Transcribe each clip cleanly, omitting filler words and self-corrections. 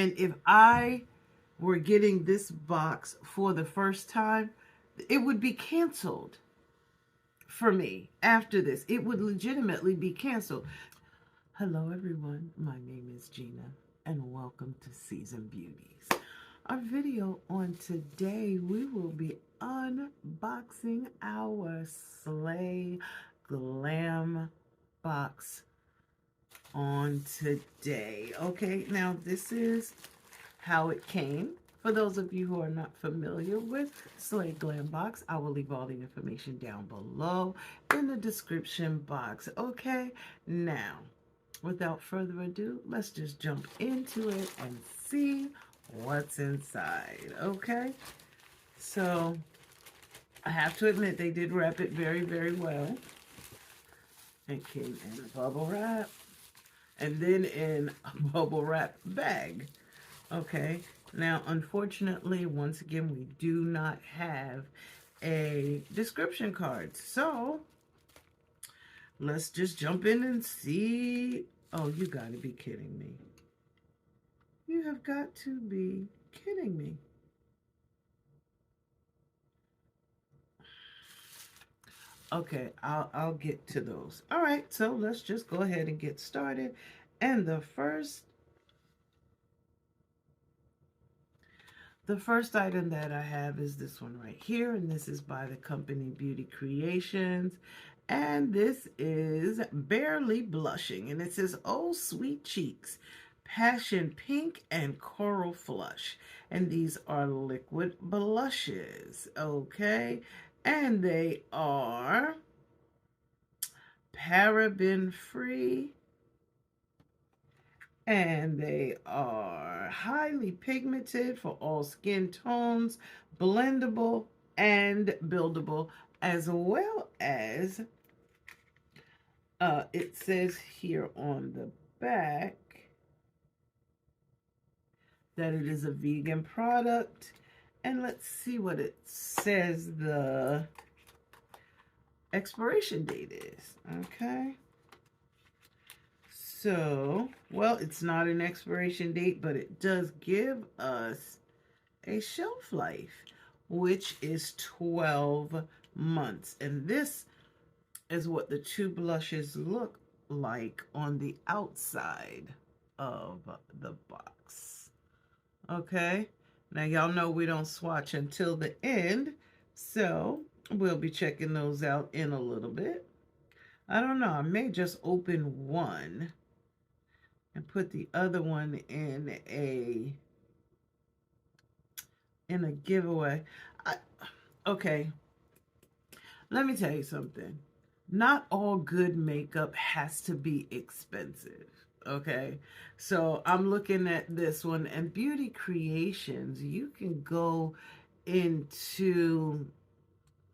And if I were getting this box for the first time, it would be canceled for me after this. It would legitimately be canceled. Hello, everyone. My name is Gina, and welcome to Season Beauties. Our video on today, we will be unboxing our Slay Glam Box on today. Okay, now this is how it came. For those of you who are not familiar with Slay Glam Box, I will leave all the information down below in the description box. Okay, now without further ado, let's just jump into it and see what's inside. Okay, so I have to admit they did wrap it very, very well. It came in a bubble wrap and then in a bubble wrap bag. Okay, now unfortunately, once again, we do not have a description card. So let's just jump in and see. Oh, you gotta be kidding me. You have got to be kidding me. Okay, I'll get to those. All right, so let's just go ahead and get started. And the first item that I have is this one right here, and this is by the company Beauty Creations. And this is Barely Blushing, and it says, "Oh, Sweet Cheeks, Passion Pink and Coral Flush." And these are liquid blushes, okay? And they are paraben-free, and they are highly pigmented for all skin tones, blendable and buildable, as well as it says here on the back that it is a vegan product. And let's see what it says the expiration date is. Okay. So, well, it's not an expiration date, but it does give us a shelf life, which is 12 months. And this is what the two blushes look like on the outside of the box. Okay, now y'all know we don't swatch until the end, so we'll be checking those out in a little bit. I don't know, I may just open one and put the other one in a giveaway. Okay, let me tell you something. Not all good makeup has to be expensive. Okay, so I'm looking at this one, and Beauty Creations, you can go into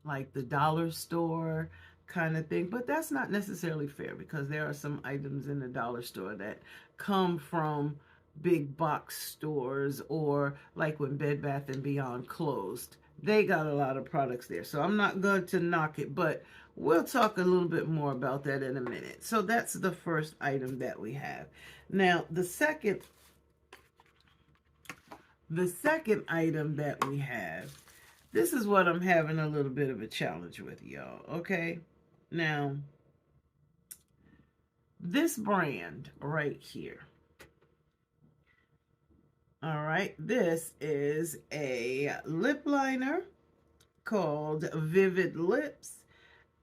like the dollar store kind of thing, but that's not necessarily fair because there are some items in the dollar store that come from big box stores, or like when Bed Bath & Beyond closed, they got a lot of products there. So I'm not going to knock it, but we'll talk a little bit more about that in a minute. So that's the first item that we have. Now, the second item that we have, this is what I'm having a little bit of a challenge with, y'all. Okay, now this brand right here. All right, this is a lip liner called Vivid Lips,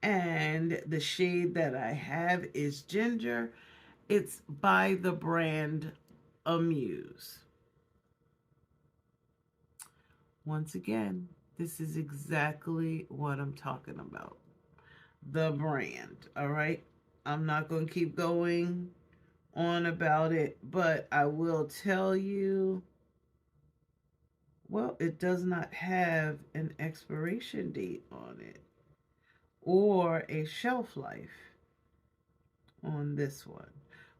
and the shade that I have is Ginger. It's by the brand Amuse. Once again, this is exactly what I'm talking about. The brand, all right? I'm not going to keep going on about it, but I will tell you, well, it does not have an expiration date on it or a shelf life on this one.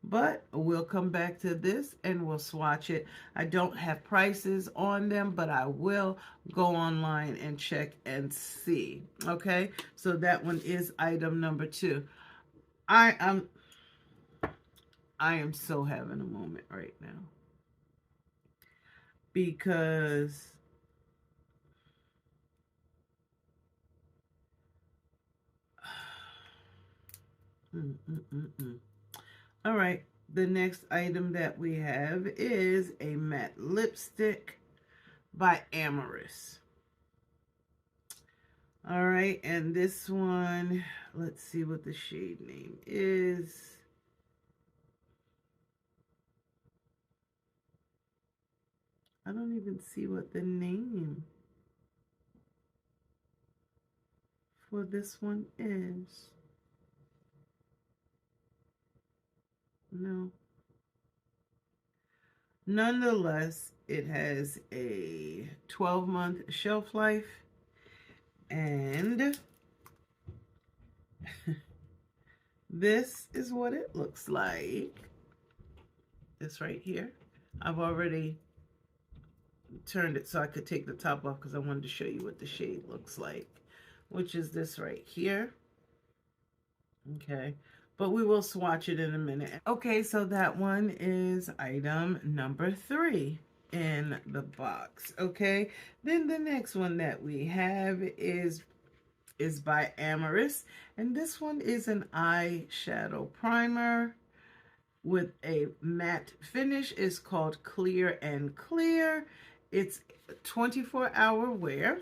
But we'll come back to this and we'll swatch it. I don't have prices on them, but I will go online and check and see. Okay, so that one is item number 2. I am so having a moment right now. because all right, the next item that we have is a matte lipstick by Amoris. All right, and this one, let's see what the shade name is. I don't even see what the name for this one is. No. Nonetheless, it has a 12-month shelf life, and this is what it looks like. This right here. I've already turned it so I could take the top off because I wanted to show you what the shade looks like, which is this right here. Okay, but we will swatch it in a minute. Okay, so that one is item number 3 in the box. Okay, then the next one that we have is by Amoris, and this one is an eyeshadow primer with a matte finish. It's called Clear and Clear. It's 24-hour wear.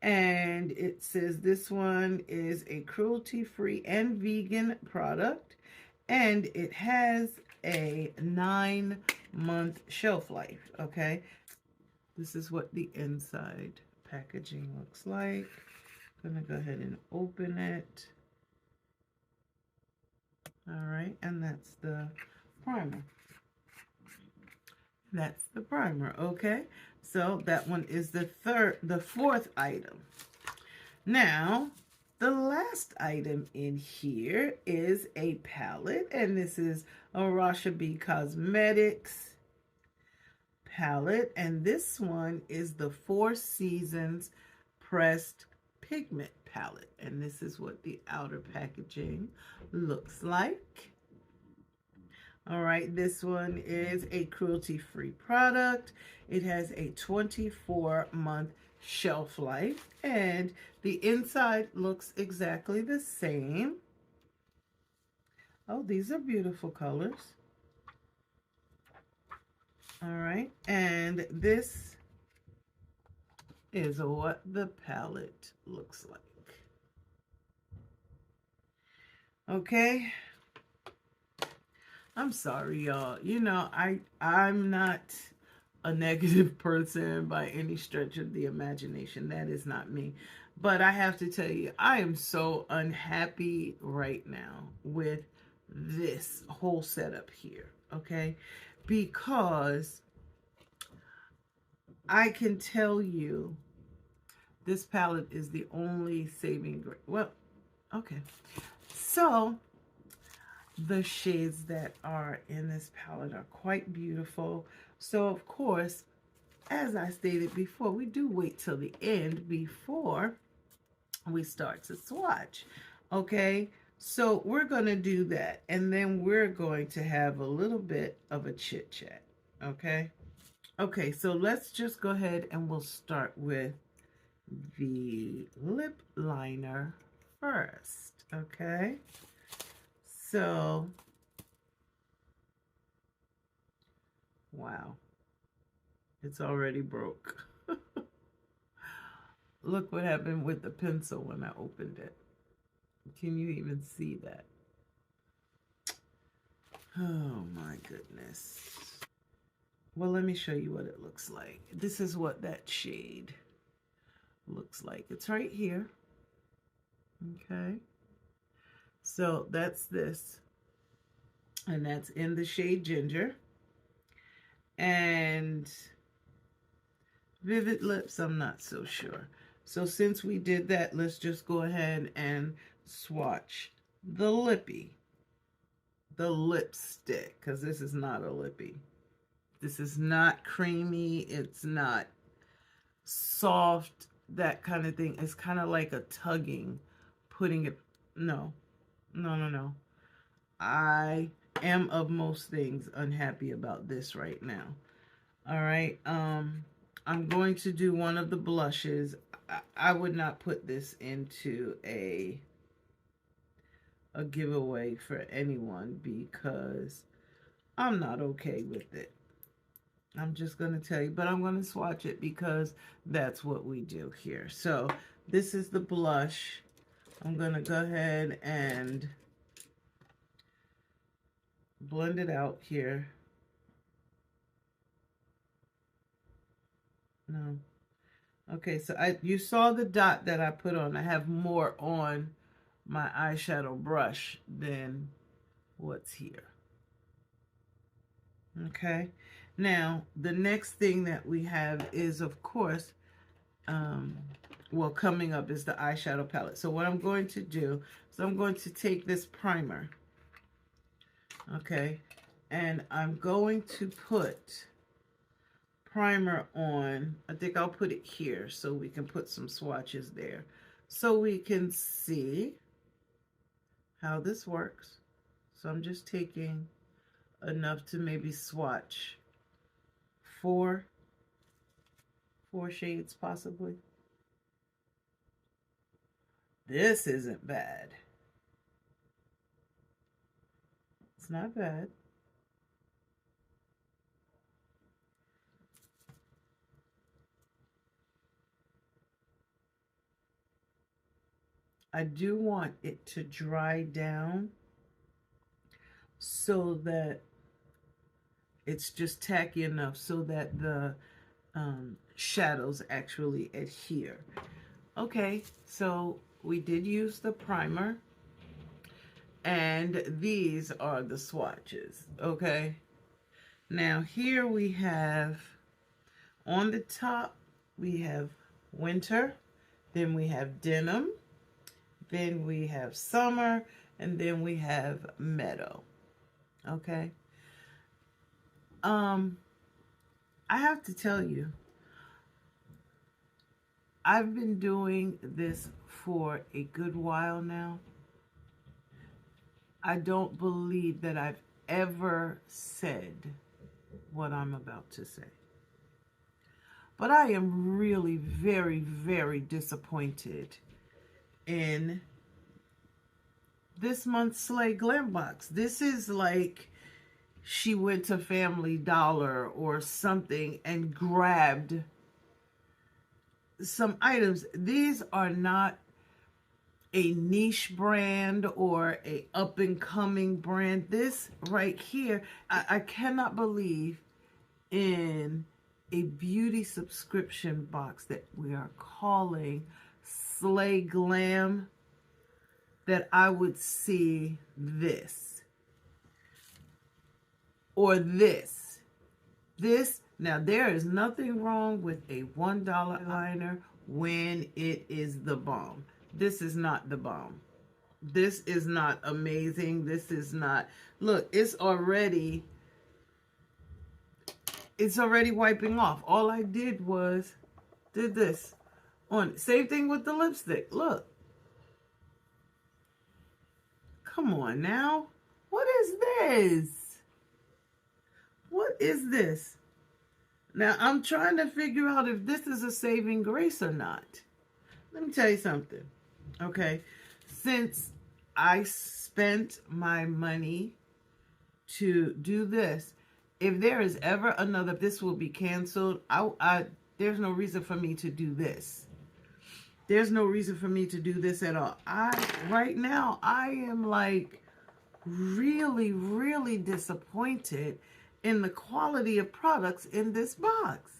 And it says this one is a cruelty-free and vegan product. And it has a 9-month shelf life, okay? This is what the inside packaging looks like. I'm gonna go ahead and open it. All right, and that's the primer. That's the primer, okay? So that one is the 4th item. Now, the last item in here is a palette, and this is a Rasha B Cosmetics palette, and this one is the 4 Seasons Pressed Pigment palette, and this is what the outer packaging looks like. All right, this one is a cruelty-free product. It has a 24-month shelf life, and the inside looks exactly the same. Oh, these are beautiful colors. All right, and this is what the palette looks like. Okay. I'm sorry, y'all. You know, I'm not a negative person by any stretch of the imagination. That is not me. But I have to tell you, I am so unhappy right now with this whole setup here, okay? Because I can tell you this palette is the only saving grace. Well, okay. So the shades that are in this palette are quite beautiful. So of course, as I stated before, we do wait till the end before we start to swatch. Okay, so we're going to do that, and then we're going to have a little bit of a chit chat. Okay, so let's just go ahead and we'll start with the lip liner first. Okay, so wow, it's already broke. Look what happened with the pencil when I opened it. Can you even see that? Oh my goodness. Well, let me show you what it looks like. This is what that shade looks like. It's right here. Okay. So that's this. And that's in the shade Ginger. And Vivid Lips, I'm not so sure. So since we did that, let's just go ahead and swatch the lippy. The lipstick, because this is not a lippy. This is not creamy. It's not soft, that kind of thing. It's kind of like a tugging, putting it, no. I am of most things unhappy about this right now. All right. I'm going to do one of the blushes. I would not put this into a giveaway for anyone because I'm not okay with it. I'm just going to tell you, but I'm going to swatch it because that's what we do here. So this is the blush. I'm going to go ahead and blend it out here. No. Okay, so you saw the dot that I put on. I have more on my eyeshadow brush than what's here. Okay, now the next thing that we have is, of course, well, coming up is the eyeshadow palette. So what I'm going to do is I'm going to take this primer, okay, and I'm going to put primer on. I think I'll put it here so we can put some swatches there so we can see how this works. So I'm just taking enough to maybe swatch four shades possibly. This isn't bad. It's not bad. I do want it to dry down so that it's just tacky enough so that the shadows actually adhere. Okay, so we did use the primer, and these are the swatches. Okay, now here we have on the top, we have winter, then we have denim, then we have summer, and then we have meadow. Okay. I have to tell you, I've been doing this for a good while now. I don't believe that I've ever said what I'm about to say. But I am really very, very disappointed in this month's Slay Glam Box. This is like she went to Family Dollar or something and grabbed some items. These are not a niche brand or a up-and-coming brand. This right here, I cannot believe in a beauty subscription box that we are calling Slay Glam that I would see this or this. Now there is nothing wrong with a $1 eyeliner when it is the bomb. This is not the bomb. This is not amazing. This is not, look, it's already wiping off. All I did was did this on it. Same thing with the lipstick. Look. Come on now. What is this? What is this? Now, I'm trying to figure out if this is a saving grace or not. Let me tell you something. Okay. Since I spent my money to do this, if there is ever another, this will be canceled. There's no reason for me to do this. There's no reason for me to do this at all. Right now, I am like really, really disappointed in the quality of products in this box.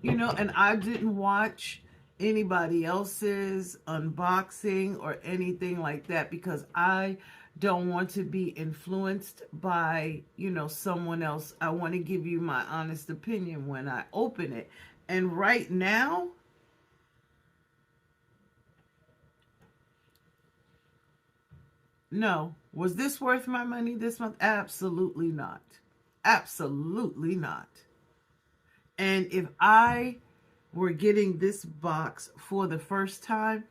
You know, and I didn't watch anybody else's unboxing or anything like that because I don't want to be influenced by, you know, someone else. I want to give you my honest opinion when I open it. And right now, no. Was this worth my money this month? Absolutely not. Absolutely not. And if I were getting this box for the first time,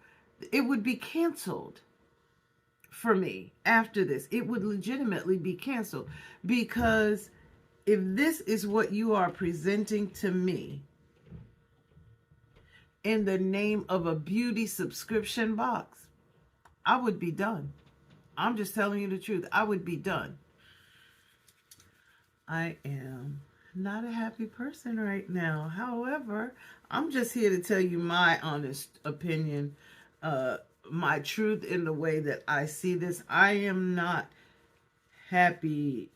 it would be canceled for me after this. It would legitimately be canceled because If this is what you are presenting to me in the name of a beauty subscription box, I would be done. I'm just telling you the truth. I would be done. I am not a happy person right now. However, I'm just here to tell you my honest opinion, my truth in the way that I see this. I am not happy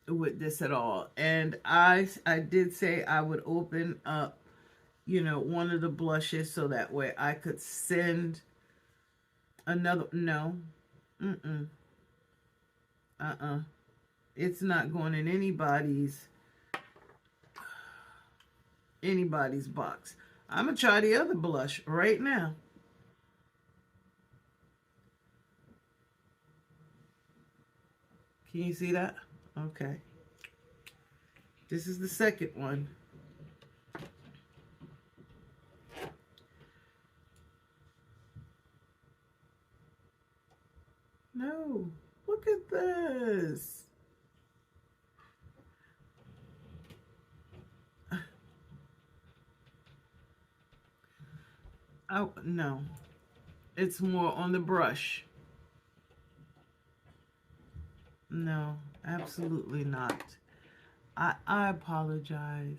with this at all. And I did say I would open up, one of the blushes so that way I could send another. No. It's not going in anybody's box. I'm gonna try the other blush right now. Can you see that? Okay. This is the second one. No, look at this. Oh, no. It's more on the brush. No, absolutely not. I apologize.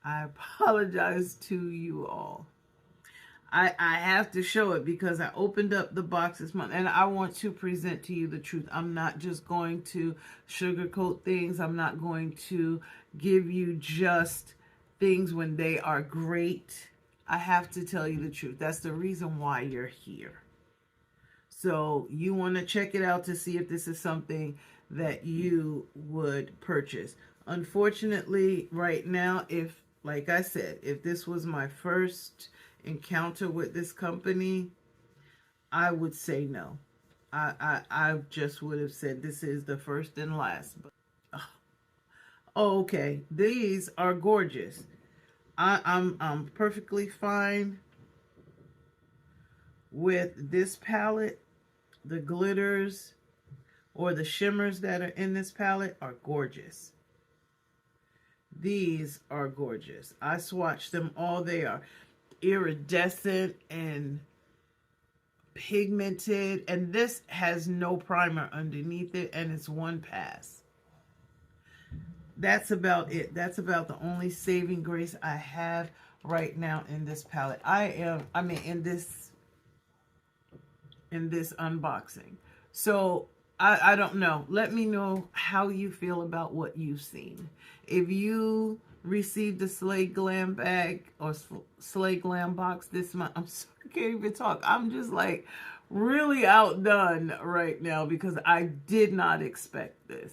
I apologize to you all. I have to show it because I opened up the box this month and I want to present to you the truth. I'm not just going to sugarcoat things. I'm not going to give you just things when they are great. I have to tell you the truth. That's the reason why you're here. So you want to check it out to see if this is something that you would purchase. Unfortunately, right now, like I said, if this was my first encounter with this company, I would say no. I just would have said this is the first and last. Oh, okay, these are gorgeous. I'm perfectly fine with this palette. The glitters or the shimmers that are in this palette are gorgeous. These are gorgeous. I swatched them all. They are iridescent and pigmented, and this has no primer underneath it, and it's one pass. That's about it. That's about the only saving grace I have right now in this palette. In this unboxing. So I don't know. Let me know how you feel about what you've seen. If you received the Slay Glam bag or Slay Glam box this month, I'm sorry, I can't even talk. I'm just like really outdone right now because I did not expect this.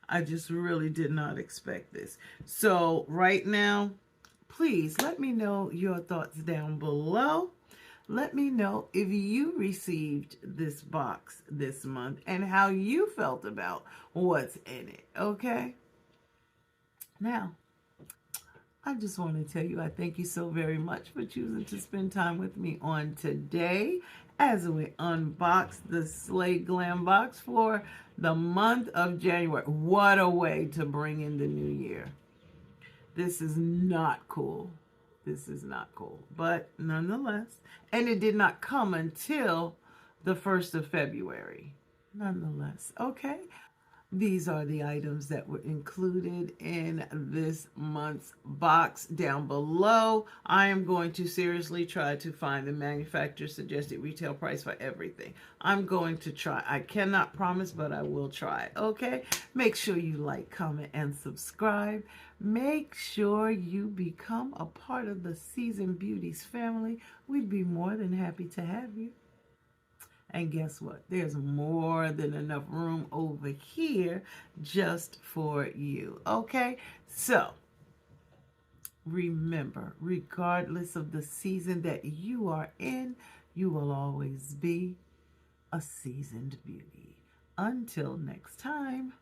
I just really did not expect this. So right now, please let me know your thoughts down below. Let me know if you received this box this month and how you felt about what's in it, okay? Now, I just want to tell you I thank you so very much for choosing to spend time with me on today as we unbox the Slay Glam box for the month of January. What a way to bring in the new year. This is not cool. This is not cool, but nonetheless, and it did not come until the 1st of February. Nonetheless, okay. These are the items that were included in this month's box. Down below, I am going to seriously try to find the manufacturer suggested retail price for everything. I'm going to try. I cannot promise, but I will try. Okay? Make sure you like, comment, and subscribe. Make sure you become a part of the Seasoned Beauties family. We'd be more than happy to have you. And guess what? There's more than enough room over here just for you. Okay? So, remember, regardless of the season that you are in, you will always be a seasoned beauty. Until next time.